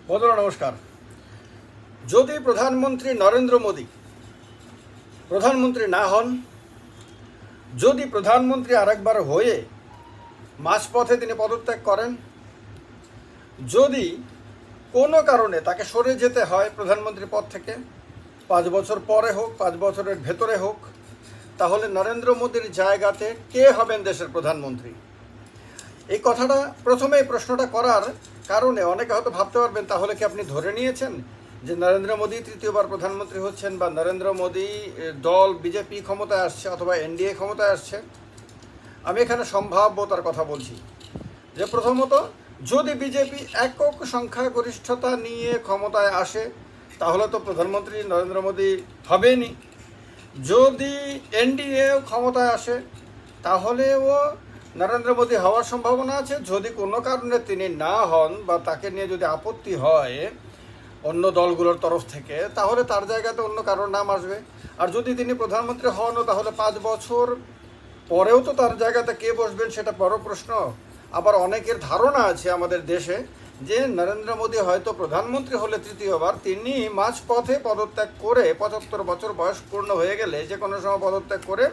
বন্ধুরা নমস্কার। যদি প্রধানমন্ত্রী নরেন্দ্র মোদী প্রধানমন্ত্রী না হন, যদি প্রধানমন্ত্রী আরেকবার হয়ে মাঝপথে তিনি পদত্যাগ করেন, যদি কোনো কারণে তাকে সরে যেতে হয় প্রধানমন্ত্রী পদ থেকে, 5 বছর পরে হোক 5 বছরের ভেতরে হোক, তাহলে নরেন্দ্র মোদীর জায়গাতে কে হবেন দেশের প্রধানমন্ত্রী? এই কথাটা প্রথমেই প্রশ্নটা করার কারণে অনেকে হয়তো ভাবতে পারবেন, তাহলে কি আপনি ধরে নিয়েছেন যে নরেন্দ্র মোদী তৃতীয়বার প্রধানমন্ত্রী হচ্ছেন বা নরেন্দ্র মোদী দল বিজেপি ক্ষমতায় আসছে অথবা এনডিএ ক্ষমতায় আসছে? আমি এখানে সম্ভাব্যতার কথা বলছি যে প্রথমত, যদি বিজেপি একক সংখ্যাগরিষ্ঠতা নিয়ে ক্ষমতায় আসে তাহলে তো প্রধানমন্ত্রী নরেন্দ্র মোদী হবেনই। যদি এনডিএ ক্ষমতায় আসে তাহলেও নরেন্দ্র মোদী হওয়ার সম্ভাবনা আছে। যদি কোনো কারণে তিনি না হন বা তাকে নিয়ে যদি আপত্তি হয় অন্য দলগুলোর তরফ থেকে, তাহলে তার জায়গাতে অন্য কারোর নাম আসবে। আর যদি তিনি প্রধানমন্ত্রী হন তাহলে 5 বছর পরেও তো তার জায়গাতে কে বসবেন সেটা বড় প্রশ্ন। আবার অনেকের ধারণা আছে আমাদের দেশে যে নরেন্দ্র মোদী হয়তো প্রধানমন্ত্রী হলে তৃতীয়বার তিনি মাঝপথে পদত্যাগ করে 75 বছর বয়স পূর্ণ হয়ে গেলে যে কোনো সময় পদত্যাগ করে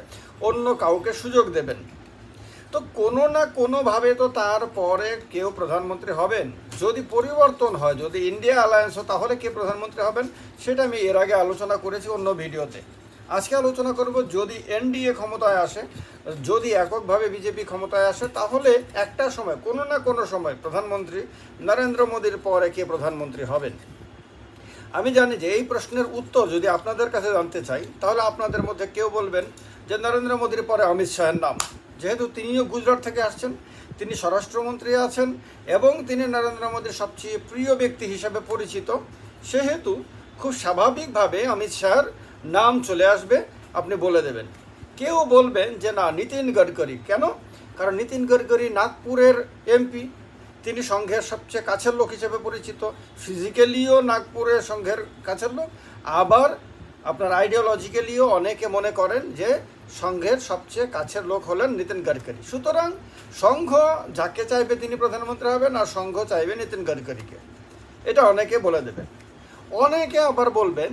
অন্য কাউকে সুযোগ দেবেন। তো কোনো না কোনোভাবে তো তারপরে কেউ প্রধানমন্ত্রী হবেন। যদি পরিবর্তন হয়, যদি ইন্ডিয়া অ্যালায়েন্স হয়, তাহলে কে প্রধানমন্ত্রী হবেন সেটা আমি এর আগে আলোচনা করেছি অন্য ভিডিওতে। আজকে আলোচনা করব যদি এনডিএ ক্ষমতায় আসে, যদি এককভাবে বিজেপি ক্ষমতায় আসে, তাহলে একটা সময় কোনো না কোনো সময় প্রধানমন্ত্রী নরেন্দ্র মোদীর পরে কে প্রধানমন্ত্রী হবেন। আমি জানি যে এই প্রশ্নের উত্তর যদি আপনাদের কাছে জানতে চাই, তাহলে আপনাদের মধ্যে কেউ বলবেন যে নরেন্দ্র মোদীর পরে অমিত শাহের নাম, যেহেতু তিনিও গুজরাট থেকে আসছেন, তিনি স্বরাষ্ট্রমন্ত্রী আছেন এবং তিনি নরেন্দ্র মোদীর সবচেয়ে প্রিয় ব্যক্তি হিসাবে পরিচিত, সেহেতু খুব স্বাভাবিকভাবে অমিত শাহের নাম চলে আসবে, আপনি বলে দেবেন। কেউ বলবেন যে না, নীতিন গডকরি। কেন? কারণ নীতিন গডকরি নাগপুরের এমপি, তিনি সংঘের সবচেয়ে কাছের লোক হিসেবে পরিচিত, ফিজিক্যালিও নাগপুরের সংঘের কাছের লোক, আবার আপনার আইডিওলজিক্যালিও অনেকে মনে করেন যে সংঘের সবচেয়ে কাছের লোক হলেন নীতিন গডকরি। সুতরাং সংঘ যাকে চাইবে তিনি প্রধানমন্ত্রী হবেন, আর সংঘ চাইবে নীতিন গডকরিকে, এটা অনেকে বলে দেবেন। অনেকে আবার বলবেন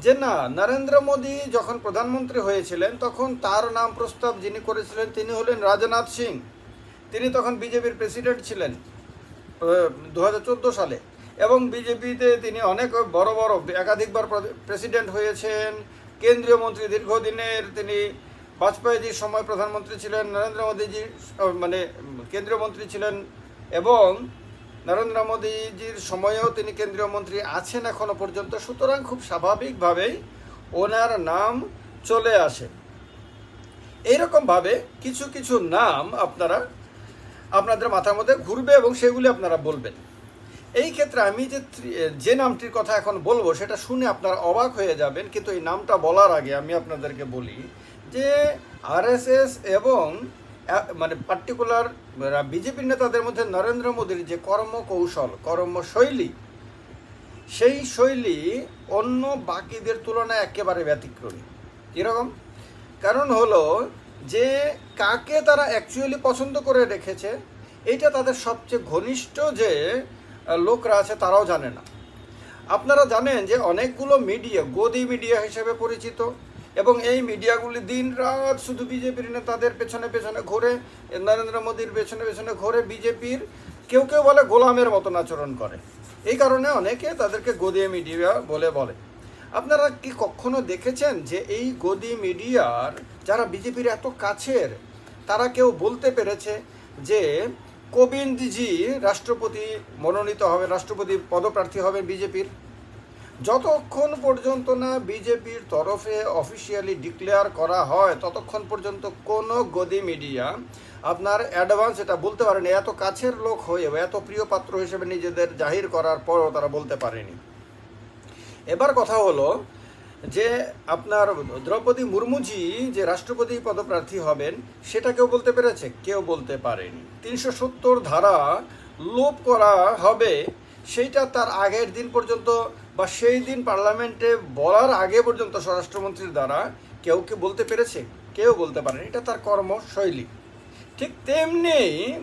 যে না, নরেন্দ্র মোদী যখন প্রধানমন্ত্রী হয়েছিলেন তখন তার নাম প্রস্তাব যিনি করেছিলেন তিনি হলেন রাজনাথ সিং। তিনি তখন বিজেপির প্রেসিডেন্ট ছিলেন 2014 সালে, এবং বিজেপিতে তিনি অনেক বড় বড় একাধিকবার প্রেসিডেন্ট হয়েছেন, কেন্দ্রীয় মন্ত্রী দীর্ঘদিনের। তিনি বাজপেয়ীজির সময় প্রধানমন্ত্রী ছিলেন, নরেন্দ্র মোদীজি মানে কেন্দ্রীয় মন্ত্রী ছিলেন, এবং নরেন্দ্র মোদীজির সময়েও তিনি কেন্দ্রীয় মন্ত্রী আছেন এখনো পর্যন্ত। সুতরাং খুব স্বাভাবিকভাবেই ওনার নাম চলে আসে। এইরকমভাবে কিছু কিছু নাম আপনাদের মাথার মধ্যে ঘুরবে এবং সেগুলি আপনারা বলবেন। এই ক্ষেত্রে আমি যে নামটির কথা এখন বলবো সেটা শুনে আপনারা অবাক হয়ে যাবেন, কিন্তু এই নামটা বলার আগে আমি আপনাদেরকে বলি যে আরএসএস এবং মানে পার্টিকুলার বিজেপির নেতাদের মধ্যে নরেন্দ্র মোদীর যে কর্মকৌশল, কর্মশৈলী, সেই শৈলী অন্য বাকিদের তুলনায় একেবারে ব্যতিক্রমী। কীরকম? কারণ হলো যে কাকে তারা অ্যাকচুয়ালি পছন্দ করে রেখেছে এইটা তাদের সবচেয়ে ঘনিষ্ঠ যে লোকরা আছে তারাও জানে না। আপনারা জানেন যে অনেকগুলো মিডিয়া গদি মিডিয়া হিসেবে পরিচিত, এবং এই মিডিয়াগুলি দিন রাত শুধু বিজেপির নেতাদের পেছনে পেছনে ঘোরে, নরেন্দ্র মোদীর পেছনে পেছনে ঘোরে, বিজেপির কেউ কেউ বলে গোলামের মতন আচরণ করে। এই কারণে অনেকে তাদেরকে গদি মিডিয়া বলে। আপনারা কি কখনো দেখেছেন যে এই গদি মিডিয়ার যারা বিজেপির এত কাছের, তারা কেউ বলতে পেরেছে যে কোবিন্দজি রাষ্ট্রপতি মনোনীত হবে, রাষ্ট্রপতি পদপ্রার্থী হবে বিজেপির? যতক্ষণ পর্যন্ত না বিজেপির তরফে অফিসিয়ালি ডিক্লেয়ার করা হয় ততক্ষণ পর্যন্ত কোনো গদি মিডিয়া আপনার অ্যাডভান্স এটা বলতে পারেনি। এত কাছের লোক হয়ে, এত প্রিয় পাত্র হিসেবে নিজেদের জাহির করার পরও তারা বলতে পারেনি। এবার কথা হলো যে আপনার দ্রৌপদী মুর্মুজি যে রাষ্ট্রপতি পদপ্রার্থী হবেন সেটা কেউ বলতে পেরেছে? কেউ বলতে পারেনি। 370 ধারা লোপ করা হবে সেইটা তার আগের দিন পর্যন্ত বা সেই দিন পার্লামেন্টে বলার আগে পর্যন্ত স্বরাষ্ট্রমন্ত্রীর দ্বারা কেউ বলতে পেরেছে? কেউ বলতে পারেনি। এটা তার কর্মশৈলী। ঠিক তেমনি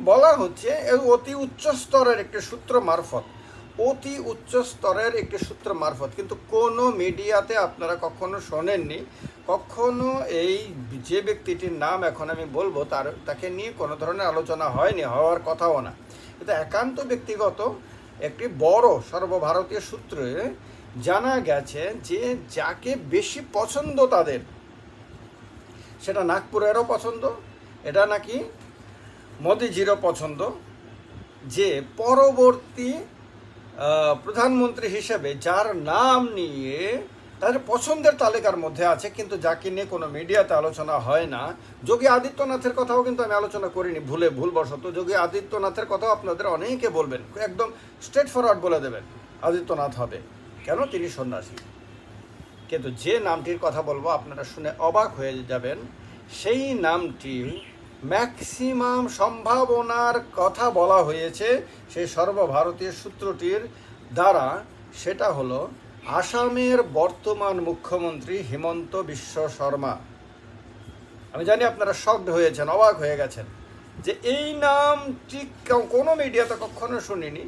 বলা হচ্ছে অতি উচ্চ স্তরের একটি সূত্র মারফত অতি উচ্চ স্তরের একটি সূত্র মারফত, কিন্তু কোনো মিডিয়াতে আপনারা কখনো শোনেননি, কখনো এই যে ব্যক্তিটির নাম এখন আমি বলবো তাকে নিয়ে কোনো ধরনের আলোচনা হয়নি, হওয়ার কথাও না। কিন্তু একান্ত ব্যক্তিগত একটি বড় সর্বভারতীয় সূত্রে জানা গেছে যে যাকে বেশি পছন্দ তাদের, সেটা নাগপুরেরও পছন্দ, এটা নাকি মোদিজিরও পছন্দ, যে পরবর্তী প্রধানমন্ত্রী হিসেবে যার নাম নিয়ে তাদের পছন্দের তালিকার মধ্যে আছে, কিন্তু যাকে নিয়ে কোনো মিডিয়াতে আলোচনা হয় না। যোগী আদিত্যনাথের কথাও কিন্তু আমি আলোচনা করিনি, ভুলবশত। যোগী আদিত্যনাথের কথাও আপনাদের অনেকে বলবেন, একদম স্ট্রেট ফরওয়ার্ড বলে দেবেন আদিত্যনাথ হবে, কেন তিনি সন্ন্যাসী। কিন্তু যে নামটির কথা বলবো আপনারা শুনে অবাক হয়ে যাবেন, সেই নামটি ম্যাক্সিমাম সম্ভাবনার কথা বলা হয়েছে সেই সর্বভারতীয় সূত্রটির দ্বারা, সেটা হলো আসামের বর্তমান মুখ্যমন্ত্রী হিমন্ত বিশ্ব শর্মা। আমি জানি আপনারা শকড হয়েছেন, অবাক হয়ে গেছেন যে এই নামটি কোনো মিডিয়াতে কখনো শুনিনি,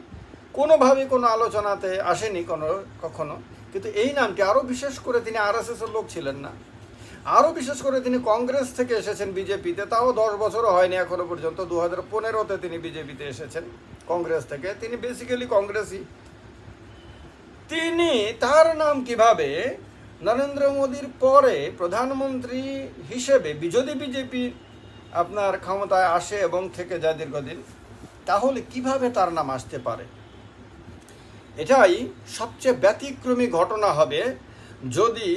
কোনোভাবে কোনো আলোচনাতে আসেনি কখনো। কিন্তু এই নামটি, আরও বিশেষ করে তিনি আরএসএসের লোক ছিলেন না, আরও বিশেষ করে তিনি কংগ্রেস থেকে এসেছেন বিজেপিতে, তাও 10 বছরও হয়নি এখনো পর্যন্ত। 2015-তে তিনি বিজেপিতে এসেছেন কংগ্রেস থেকে, তিনি বেসিক্যালি কংগ্রেসই। তিনি, তার নাম কিভাবে নরেন্দ্র মোদীর পরে প্রধানমন্ত্রী হিসেবে, যদি বিজেপি আপনার ক্ষমতায় আসে এবং থেকে যায় দীর্ঘদিন, তাহলে কিভাবে তার নাম আসতে পারে? এটাই সবচেয়ে ব্যতিক্রমী ঘটনা হবে যদি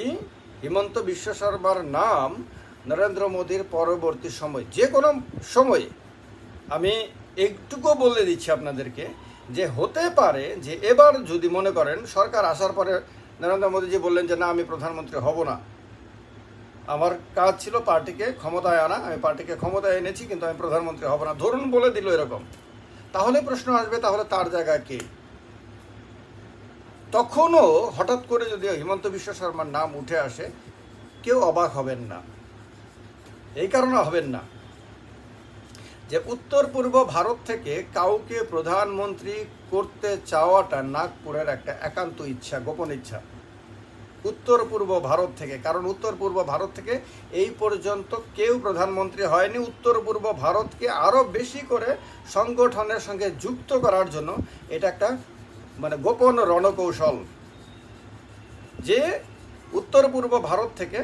হিমন্ত বিশ্ব শর্মার নাম নরেন্দ্র মোদীর পরবর্তী সময়, যে কোনো সময়ে, আমি একটুকু বলে দিচ্ছি আপনাদেরকে, যে হতে পারে যে এবার যদি মনে করেন সরকার আসার পরে নরেন্দ্র মোদীজি বললেন যে না, আমি প্রধানমন্ত্রী হব না, আমার কাজ ছিল পার্টিকে ক্ষমতায় আনা, আমি পার্টিকে ক্ষমতায় এনেছি, কিন্তু আমি প্রধানমন্ত্রী হব না, ধরুন বলে দিল এরকম, তাহলে প্রশ্ন আসবে তাহলে তার জায়গায় কে? তখনও হঠাৎ করে যদি হিমন্ত বিশ্ব শর্মার নাম উঠে আসে, কেউ অবাক হবেন না। এই কারণে হবেন না যে উত্তর পূর্ব ভারত থেকে কাউকে প্রধানমন্ত্রী করতে চাওয়াটা নাগপুরের একটা একান্ত ইচ্ছা, গোপন ইচ্ছা উত্তর পূর্ব ভারত থেকে। কারণ উত্তর পূর্ব ভারত থেকে এই পর্যন্ত কেউ প্রধানমন্ত্রী হয়নি। উত্তর পূর্ব ভারতকে আরও বেশি করে সংগঠনের সঙ্গে যুক্ত করার জন্য এটা একটা মানে গোপন রণকৌশল, যে উত্তর পূর্ব ভারত থেকে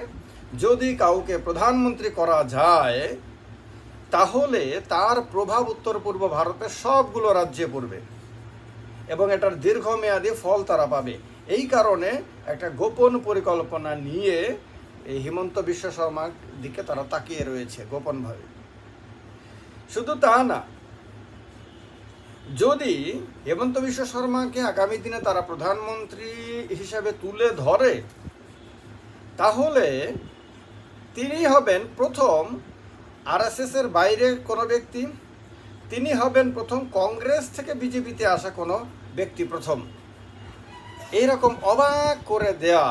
যদি কাউকে প্রধানমন্ত্রী করা যায় তাহলে তার প্রভাব উত্তর পূর্ব ভারতের সবগুলো রাজ্যে পড়বে এবং এটার দীর্ঘমেয়াদী ফল তারা পাবে। এই কারণে একটা গোপন পরিকল্পনা নিয়ে এই হিমন্ত বিশ্ব শর্মার দিকে তারা তাকিয়ে রয়েছে গোপনভাবে। শুধু তা না, যদি হিমন্ত বিশ্ব শর্মাকে আগামী দিনে তারা প্রধানমন্ত্রী হিসেবে তুলে ধরে, তাহলে তিনি হবেন প্রথম আরএসএসের বাইরের কোনো ব্যক্তি, তিনি হবেন প্রথম কংগ্রেস থেকে বিজেপিতে আসা কোনো ব্যক্তি প্রথম। এইরকম অবাক করে দেয়া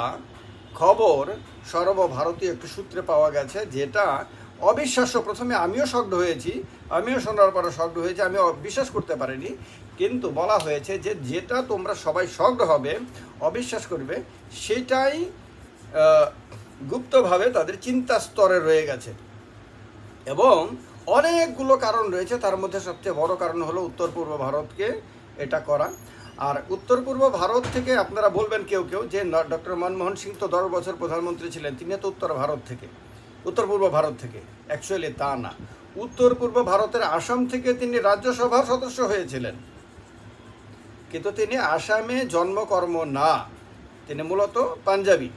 খবর সর্বভারতীয় একটি সূত্রে পাওয়া গেছে, যেটা অবিশ্বাস্য। প্রথমে আমিও শকড হয়েছি, আমিও শোনার পরে শকড হয়েছি, আমি বিশ্বাস করতে পারিনি। কিন্তু বলা হয়েছে যে যেটা তোমরা সবাই শকড হবে, অবিশ্বাস করবে, সেটাই গুপ্তভাবে তাদের চিন্তা স্তরে রয়ে গেছে এবং অনেকগুলো কারণ রয়েছে। তার মধ্যে সবচেয়ে বড় কারণ হলো উত্তর পূর্ব ভারতকে এটা করা। আর উত্তর পূর্ব ভারত থেকে আপনারা বলবেন কেউ কেউ যে ডক্টর মনমোহন সিং তো 10 বছর প্রধানমন্ত্রী ছিলেন, তিনি তো উত্তর পূর্ব ভারত থেকে। অ্যাকচুয়ালি তা না, উত্তর পূর্ব ভারতের আসাম থেকে তিনি রাজ্যসভার সদস্য হয়েছিলেন, কিন্তু তিনি আসামে জন্মকর্ম না, তিনি মূলত পাঞ্জাবি,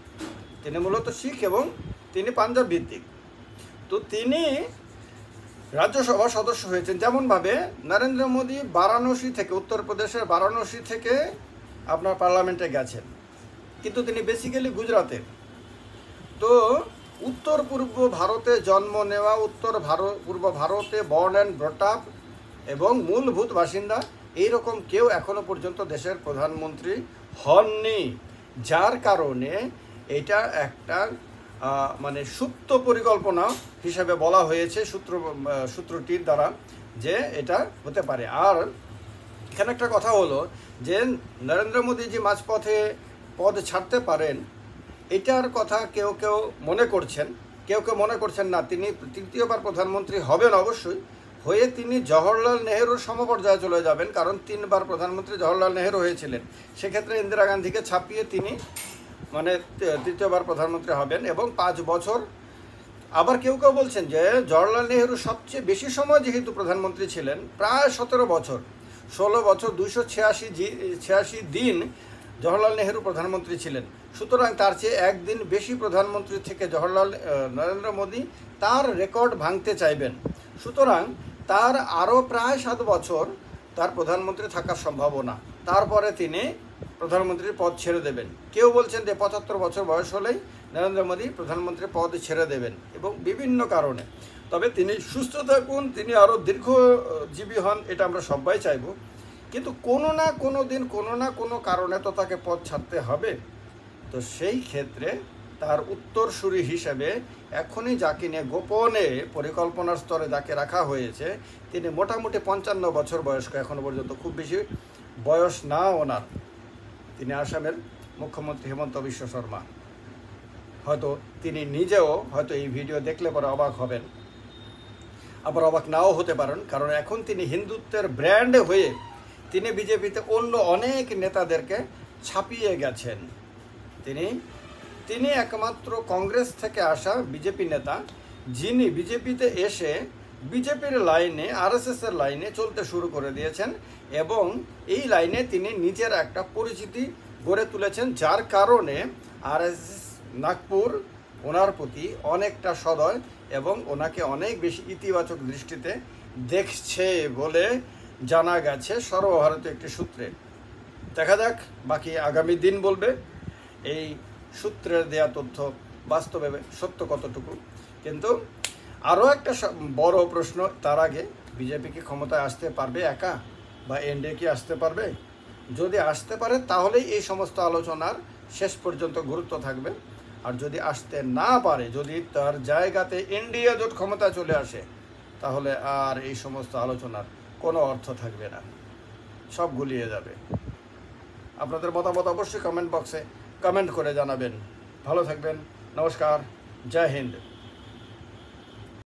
তিনি মূলত শিখ এবং তিনি পাঞ্জাব ভিত্তিক। তো তিনি রাজ্যসভার সদস্য হয়েছেন। যেমনভাবে নরেন্দ্র মোদী বারাণসী থেকে, উত্তরপ্রদেশের বারাণসী থেকে আপনার পার্লামেন্টে গেছেন, কিন্তু তিনি বেসিক্যালি গুজরাতের। তো উত্তর পূর্ব ভারতে জন্ম নেওয়া, পূর্ব ভারতে বর্ন অ্যান্ড ব্রট আপ এবং মূলভূত বাসিন্দা, এইরকম কেউ এখনো পর্যন্ত দেশের প্রধানমন্ত্রী হননি, যার কারণে এটা একটা মানে সুপ্ত পরিকল্পনা হিসেবে বলা হয়েছে সূত্রটির দ্বারা যে এটা হতে পারে। আর এখানে একটা কথা হলো যে নরেন্দ্র মোদী যে মাঝপথে পদ ছাড়তে পারেন এটার কথা কেউ কেউ মনে করছেন, কেউ কেউ মনে করছেন না তিনি তৃতীয়বার প্রধানমন্ত্রী হবেন অবশ্যই, হয়ে তিনি জওহরলাল নেহেরুর সমপর্যায়ে চলে যাবেন, কারণ 3বার প্রধানমন্ত্রী জওহরলাল নেহেরু হয়েছিলেন। সেক্ষেত্রে ইন্দিরা গান্ধীকে ছাপিয়ে তিনি মানে তৃতীয়বার প্রধানমন্ত্রী হবেন এবং 5 বছর। আবার কেউ কেউ বলছেন যে জওহরলাল নেহেরু সবচেয়ে বেশি সময় যেহেতু প্রধানমন্ত্রী ছিলেন, প্রায় 17 বছর, 16 বছর 286 দিন জওহরলাল নেহেরু প্রধানমন্ত্রী ছিলেন, সুতরাং তার চেয়ে একদিন বেশি প্রধানমন্ত্রী থেকে নরেন্দ্র মোদী তার রেকর্ড ভাঙতে চাইবেন। সুতরাং তার আরও প্রায় 7 বছর তার প্রধানমন্ত্রী থাকার সম্ভাবনা, তারপরে তিনি প্রধানমন্ত্রীর পদ ছেড়ে দেবেন। কেউ বলছেন যে 75 বছর বয়স হলেই নরেন্দ্র মোদী প্রধানমন্ত্রীর পদ ছেড়ে দেবেন এবং বিভিন্ন কারণে। তবে তিনি সুস্থ থাকুন, তিনি আরও দীর্ঘজীবী হন, এটা আমরা সবাই চাইব, কিন্তু কোনো না কোনো দিন কোনো না কোনো কারণে তো তাকে পদ ছাড়তে হবে। তো সেই ক্ষেত্রে তার উত্তরসূরি হিসেবে এখনই যাকে নিয়ে গোপনে পরিকল্পনার স্তরে যাকে রাখা হয়েছে, তিনি মোটামুটি 55 বছর বয়স্ক, এখনও পর্যন্ত খুব বেশি বয়স না ওনার। তিনি আসামের মুখ্যমন্ত্রী হেমন্ত বিশ্ব শর্মা। হয়তো তিনি নিজেও হয়তো এই ভিডিও দেখলে পরে অবাক হবেন, আবার অবাক নাও হতে পারেন, কারণ এখন তিনি হিন্দুত্বের ব্র্যান্ড হয়ে তিনি বিজেপিতে অন্য অনেক নেতাদেরকে ছাপিয়ে গেছেন। তিনি একমাত্র কংগ্রেস থেকে আসা বিজেপি নেতা যিনি বিজেপিতে এসে বিজেপির লাইনে, আরএসএসের লাইনে চলতে শুরু করে দিয়েছেন এবং এই লাইনে তিনি নিজের একটা পরিচিতি গড়ে তুলেছেন, যার কারণে আরএসএস নাগপুর ওনার প্রতি অনেকটা সদয় এবং ওনাকে অনেক বেশি ইতিবাচক দৃষ্টিতে দেখছে বলে জানা গেছে সর্বভারতীয় একটি সূত্রে। দেখা যাক বাকি আগামী দিন বলবে এই সূত্রের দেয়া তথ্য বাস্তবে সত্য কতটুকু। কিন্তু আরও একটা বড় প্রশ্ন, তার আগে বিজেপি কি ক্ষমতায় আসতে পারবে একা, বা এনডিএ কি আসতে পারবে? যদি আসতে পারে তাহলেই এই সমস্ত আলোচনার শেষ পর্যন্ত গুরুত্ব থাকবে, আর যদি আসতে না পারে, যদি তার জায়গাতে ইন্ডিয়া জোট ক্ষমতায় চলে আসে, তাহলে আর এই সমস্ত আলোচনার কোনো অর্থ থাকবে না, সব গুলিয়ে যাবে। আপনাদের মতামত অবশ্যই কমেন্ট বক্সে কমেন্ট করে জানাবেন। ভালো থাকবেন, নমস্কার, জয় হিন্দ।